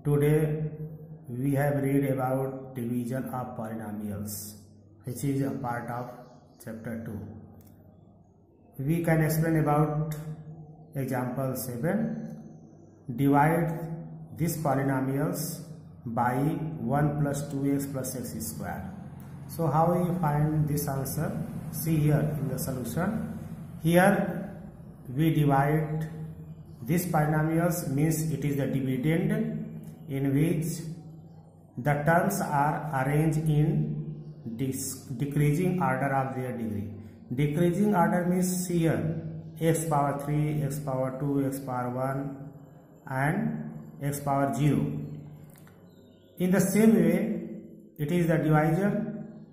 Today we have read about division of polynomials, which is a part of chapter 2. We can explain about example 7. Divide these polynomials by 1 plus 2x plus x square. So how we find this answer? See here in the solution. Here we divide these polynomials, means it is the dividend in which the terms are arranged in decreasing order of their degree. Decreasing order means here x power 3, x power 2, x power 1 and x power 0. In the same way, it is the divisor.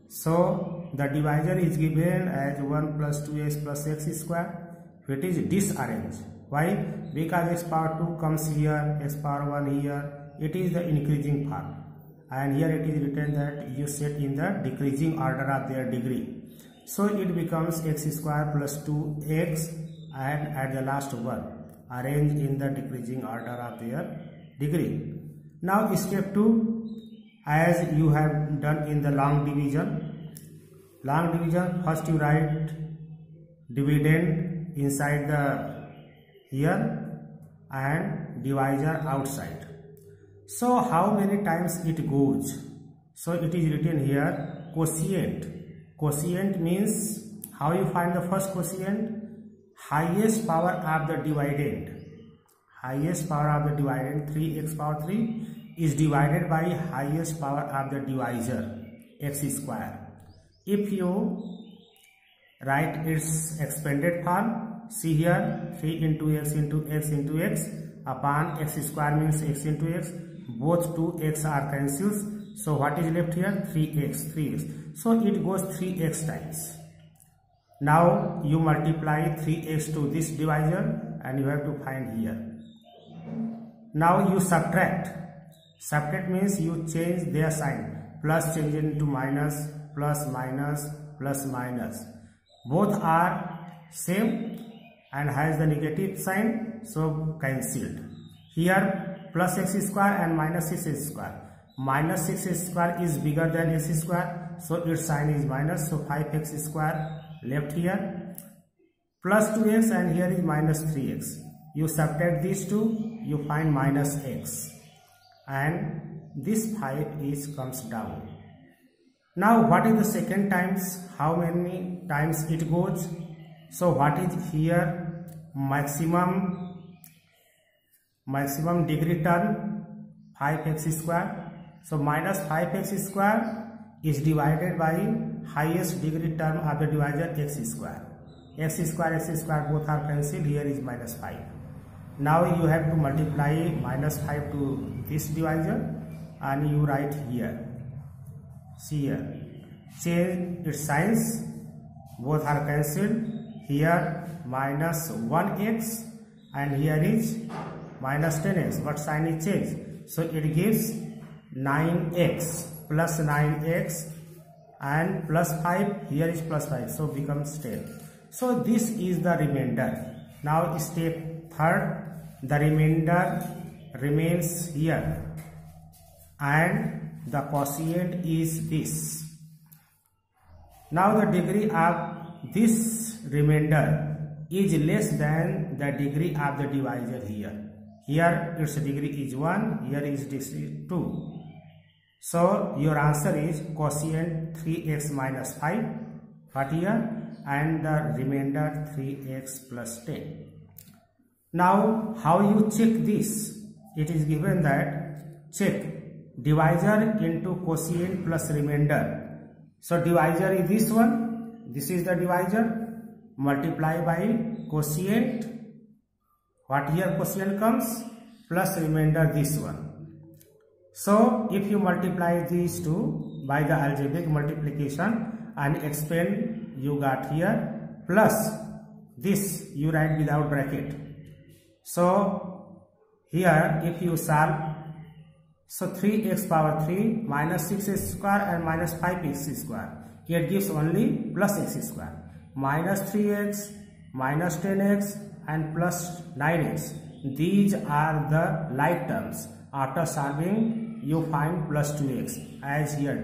So the divisor is given as 1 plus 2x plus x square, which is disarranged. Why? Because x power 2 comes here, x power 1 here. It is the increasing form, and here it is written that you set in the decreasing order of their degree. So it becomes x square plus 2x, and at the last one arranged in the decreasing order of their degree. Now step 2, as you have done in the long division. Long division, first you write dividend inside the here and divisor outside. So how many times it goes? So it is written here quotient. Quotient means, how you find the first quotient? Highest power of the dividend. Highest power of the dividend, 3x power 3, is divided by highest power of the divisor, x square. If you write its expanded form, see here 3 into x into x into x upon x square means x into x. Both 2x are cancelled. So what is left here? 3x. So it goes 3x times. Now you multiply 3x to this divisor and you have to find here. Now you subtract. Subtract means you change their sign. Plus change into minus, plus minus, plus minus. Both are same and has the negative sign, so cancelled. Here plus x square and minus 6x square. Minus 6x square is bigger than x square, so its sign is minus, so 5x square left here. Plus 2x and here is minus 3x. You subtract these two, you find minus x. And this 5 comes down. Now what is the second times? How many times it goes? So what is here? Maximum degree term 5x square. So minus 5x square is divided by highest degree term of the divisor x square. X square both are cancelled. Here is minus 5. Now you have to multiply minus 5 to this divisor and you write here. See here, change its signs, both are cancelled. Here minus 1x and here is minus 10x, but sign is changed. So it gives 9x plus 9x and plus 5, here is plus 5, so becomes 10. So this is the remainder. Now step 3rd, the remainder remains here and the quotient is this. Now the degree of this remainder is less than the degree of the divisor here. Here its degree is 1, here is this 2. So your answer is quotient 3x minus 5, but here, and the remainder 3x plus 10. Now how you check this? It is given that check divisor into quotient plus remainder. So divisor is this one, this is the divisor, multiply by quotient, what here quotient comes, plus remainder this one. So if you multiply these two by the algebraic multiplication and expand, you got here plus this you write without bracket. So here if you solve, so 3x power 3 minus 6x square and minus 5x square, it gives only plus x square. Minus 3x, minus 10x and plus 9x. These are the like terms After solving, you find plus 2x as here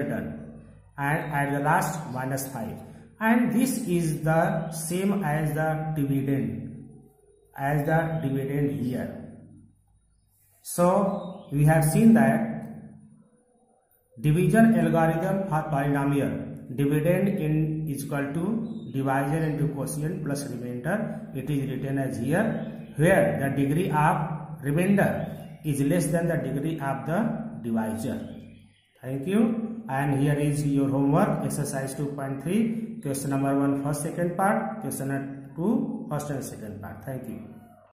done, and at the last minus 5. And this is the same as the dividend, here. So we have seen that division algorithm for polynomial, dividend is equal to divisor into quotient plus remainder. It is written as here, where the degree of remainder is less than the degree of the divisor. Thank you. And here is your homework, exercise 2.3, question number 1 first second part, question 2 first and second part. Thank you.